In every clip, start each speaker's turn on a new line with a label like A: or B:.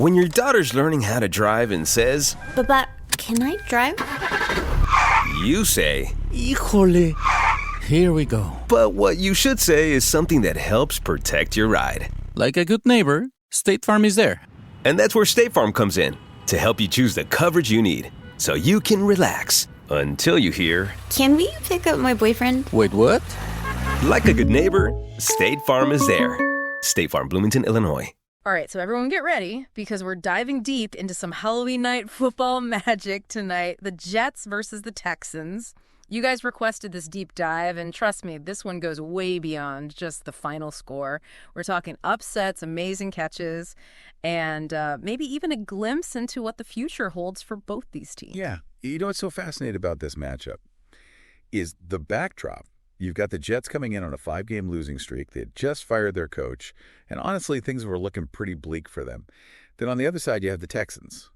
A: When your daughter's learning how to drive and says,
B: But, can I drive?
A: you say,
C: Híjole. Here we go.
A: but what you should say is something that helps protect your ride.
C: Like a good neighbor, State Farm is there.
A: And that's where State Farm comes in, to help you choose the coverage you need, so you can relax until you hear,
B: Can we pick up my boyfriend?
C: Wait, what?
A: like a good neighbor, State Farm is there. State Farm, Bloomington, Illinois.
D: All right, so everyone get ready because we're diving deep into some Halloween night football magic tonight. The Jets versus the Texans. You guys requested this deep dive, and trust me, this one goes way beyond just the final score. We're talking upsets, amazing catches, and maybe even a glimpse into what the future holds for both these teams.
E: Yeah. You know what's so fascinating about this matchup is the backdrop. You've got the Jets coming in on a 5-game losing streak. They had just fired their coach, and honestly, things were looking pretty bleak for them. Then on the other side, you have the Texans,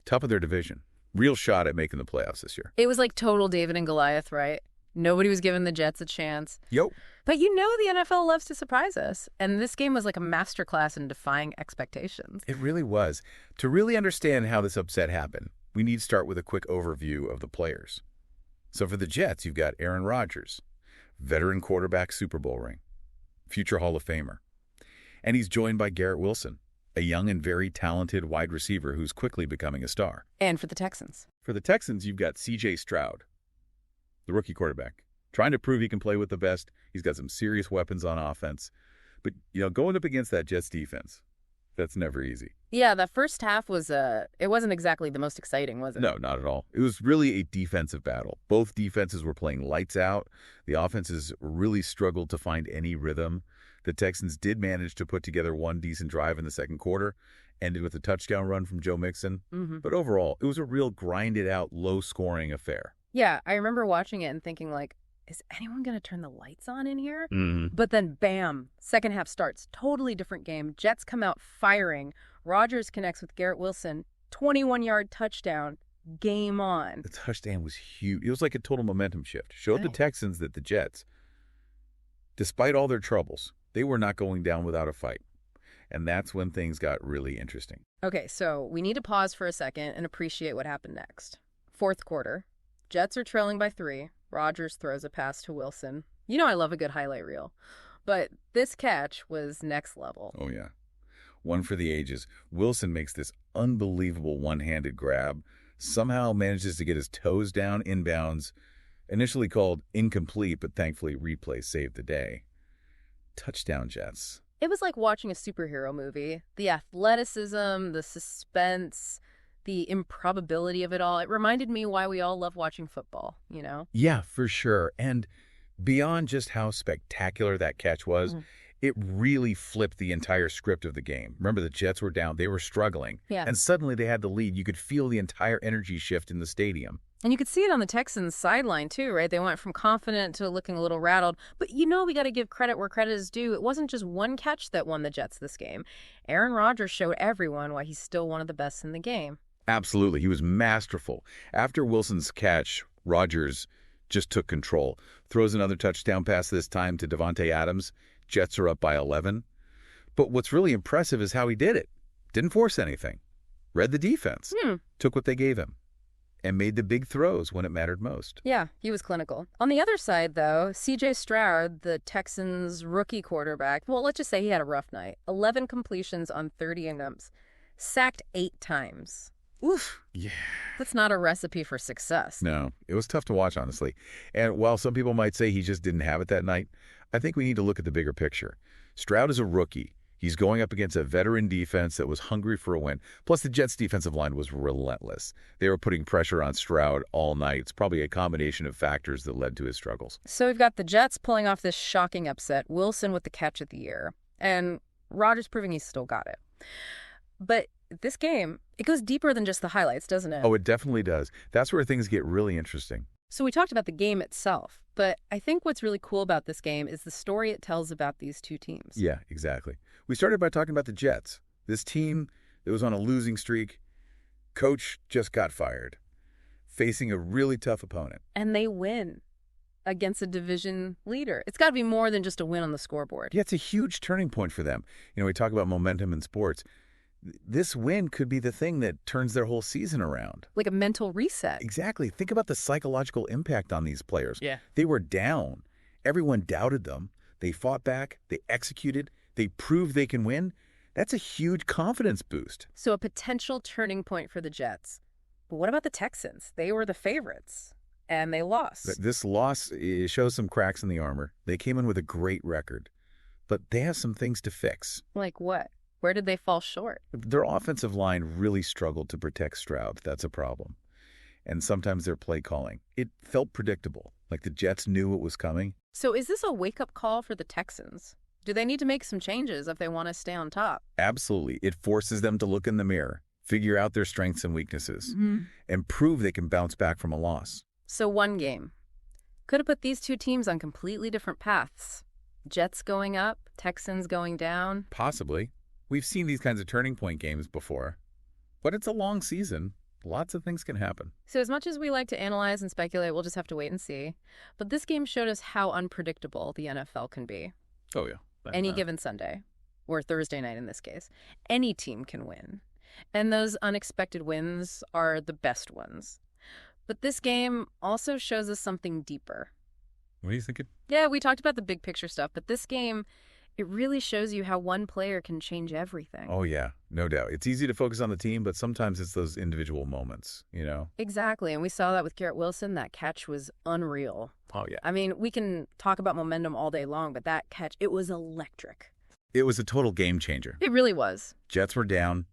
E: top of their division. Real shot at making the playoffs this year.
D: It was like total David and Goliath, right? Nobody was giving the Jets a chance.
E: Yo.
D: But you know the NFL loves to surprise us, and this game was like a masterclass in defying expectations.
E: It really was. To really understand how this upset happened, we need to start with a quick overview of the players. So for the Jets, you've got Aaron Rodgers, veteran quarterback, Super Bowl ring, future Hall of Famer. And he's joined by Garrett Wilson, a young and very talented wide receiver who's quickly becoming a star.
D: And for the Texans.
E: For the Texans, you've got C.J. Stroud, the rookie quarterback, trying to prove he can play with the best. He's got some serious weapons on offense. But, going up against that Jets defense, that's never easy.
D: Yeah, that first half was, it wasn't exactly the most exciting, was it?
E: No, not at all. It was really a defensive battle. Both defenses were playing lights out. The offenses really struggled to find any rhythm. The Texans did manage to put together one decent drive in the second quarter, ended with a touchdown run from Joe Mixon.
D: Mm-hmm.
E: But overall, it was a real grinded-out, low-scoring affair.
D: Yeah, I remember watching it and thinking, like, is anyone going to turn the lights on in here?
E: Mm-hmm.
D: But then, bam, second half starts. Totally different game. Jets come out firing. Rodgers connects with Garrett Wilson. 21-yard touchdown. Game on.
E: The touchdown was huge. It was like a total momentum shift. Showed the Texans that the Jets, despite all their troubles, they were not going down without a fight. And that's when things got really interesting.
D: Okay, so we need to pause for a second and appreciate what happened next. Fourth quarter. Jets are trailing by 3. Rodgers throws a pass to Wilson. You know I love a good highlight reel. But this catch was next level.
E: Oh, yeah. One for the ages. Wilson makes this unbelievable one-handed grab, somehow manages to get his toes down inbounds, initially called incomplete, but thankfully replay saved the day. Touchdown, Jets.
D: It was like watching a superhero movie. The athleticism, the suspense, the improbability of it all. It reminded me why we all love watching football,
E: Yeah, for sure. And beyond just how spectacular that catch was, it really flipped the entire script of the game. Remember, the Jets were down. They were struggling.
D: Yeah.
E: And suddenly they had the lead. You could feel the entire energy shift in the stadium.
D: And you could see it on the Texans' sideline, too, right? They went from confident to looking a little rattled. But we got to give credit where credit is due. It wasn't just one catch that won the Jets this game. Aaron Rodgers showed everyone why he's still one of the best in the game.
E: Absolutely. He was masterful. After Wilson's catch, Rodgers just took control. Throws another touchdown pass this time to Davante Adams. Jets are up by 11. But what's really impressive is how he did it. Didn't force anything. Read the defense. Took what they gave him. And made the big throws when it mattered most.
D: Yeah, he was clinical. On the other side, though, C.J. Stroud, the Texans' rookie quarterback, well, let's just say he had a rough night. 11 completions on 30 attempts. Sacked 8 times. Oof.
E: Yeah.
D: That's not a recipe for success.
E: No, it was tough to watch, honestly. And while some people might say he just didn't have it that night, I think we need to look at the bigger picture. Stroud is a rookie. He's going up against a veteran defense that was hungry for a win. Plus, the Jets' defensive line was relentless. They were putting pressure on Stroud all night. It's probably a combination of factors that led to his struggles.
D: So we've got the Jets pulling off this shocking upset, Wilson with the catch of the year, and Rodgers proving he's still got it. But this game, it goes deeper than just the highlights, doesn't it?
E: Oh, it definitely does. That's where things get really interesting.
D: So we talked about the game itself, but I think what's really cool about this game is the story it tells about these two teams.
E: Yeah, exactly. We started by talking about the Jets. This team that was on a losing streak, coach just got fired, facing a really tough opponent.
D: And they win against a division leader. It's got to be more than just a win on the scoreboard.
E: Yeah, it's a huge turning point for them. We talk about momentum in sports. This win could be the thing that turns their whole season around.
D: Like a mental reset.
E: Exactly. Think about the psychological impact on these players.
C: Yeah.
E: They were down. Everyone doubted them. They fought back. They executed. They proved they can win. That's a huge confidence boost.
D: So a potential turning point for the Jets. But what about the Texans? They were the favorites, and they lost.
E: This loss shows some cracks in the armor. They came in with a great record, but they have some things to fix.
D: Like what? Where did they fall short?
E: Their offensive line really struggled to protect Stroud. That's a problem. And sometimes their play calling. It felt predictable, like the Jets knew what was coming.
D: So is this a wake-up call for the Texans? Do they need to make some changes if they want to stay on top?
E: Absolutely. It forces them to look in the mirror, figure out their strengths and weaknesses, and prove they can bounce back from a loss.
D: So one game. Could have put these two teams on completely different paths. Jets going up, Texans going down.
E: Possibly. We've seen these kinds of turning point games before. But it's a long season. Lots of things can happen.
D: So as much as we like to analyze and speculate, we'll just have to wait and see. But this game showed us how unpredictable the NFL can be.
E: Oh, yeah.
D: Any given Sunday, or Thursday night in this case, any team can win. And those unexpected wins are the best ones. But this game also shows us something deeper.
E: What are you thinking?
D: Yeah, we talked about the big picture stuff, but this game, it really shows you how one player can change everything.
E: Oh, yeah, no doubt. It's easy to focus on the team, but sometimes it's those individual moments, you know?
D: Exactly, and we saw that with Garrett Wilson. That catch was unreal.
E: Oh, yeah.
D: I mean, we can talk about momentum all day long, but that catch, it was electric.
E: It was a total game changer.
D: It really was.
E: Jets were down.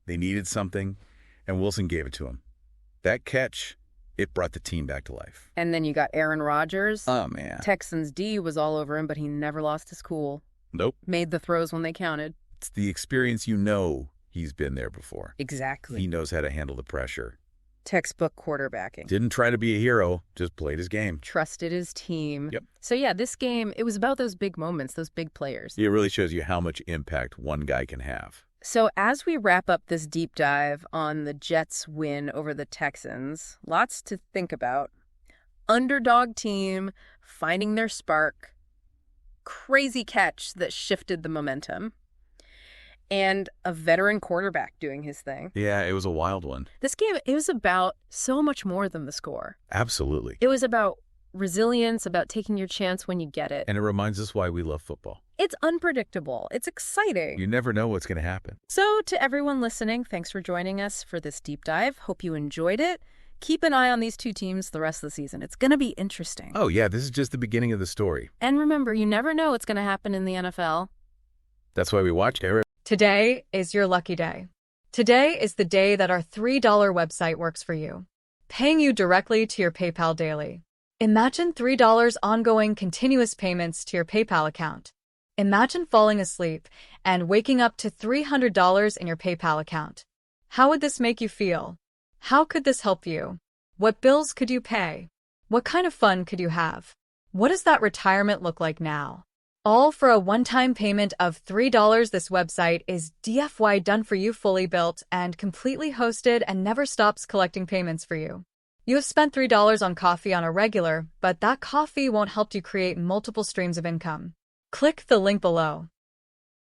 E: They needed something, and Wilson gave it to him. That catch, it brought the team back to life.
D: And then you got Aaron Rodgers.
E: Oh, man.
D: Texans D was all over him, but he never lost his cool.
E: Nope.
D: Made the throws when they counted.
E: It's the experience, you know he's been there before.
D: Exactly.
E: He knows how to handle the pressure.
D: Textbook quarterbacking.
E: Didn't try to be a hero, just played his game.
D: Trusted his team.
E: Yep.
D: So yeah, this game, it was about those big moments, those big players.
E: It really shows you how much impact one guy can have.
D: So as we wrap up this deep dive on the Jets' win over the Texans, lots to think about. Underdog team, finding their spark, crazy catch that shifted the momentum, and a veteran quarterback doing his thing.
E: Yeah, it was a wild one.
D: This game, it was about so much more than the score.
E: Absolutely.
D: It was about resilience, about taking your chance when you get it.
E: And it reminds us why we love football.
D: It's unpredictable. It's exciting.
E: You never know what's going to happen.
D: So to everyone listening, thanks for joining us for this deep dive. Hope you enjoyed it. Keep an eye on these two teams the rest of the season. It's going to be interesting.
E: Oh, yeah, this is just the beginning of the story.
D: And remember, you never know what's going to happen in the NFL.
E: That's why we watch Eric.
F: Today is your lucky day. Today is the day that our $3 website works for you, paying you directly to your PayPal daily. Imagine $3 ongoing continuous payments to your PayPal account. Imagine falling asleep and waking up to $300 in your PayPal account. How would this make you feel? How could this help you? What bills could you pay? What kind of fun could you have? What does that retirement look like now? All for a one-time payment of $3. This website is DFY done for you, fully built and completely hosted, and never stops collecting payments for you. You have spent $3 on coffee on a regular, but that coffee won't help you create multiple streams of income. Click the link below.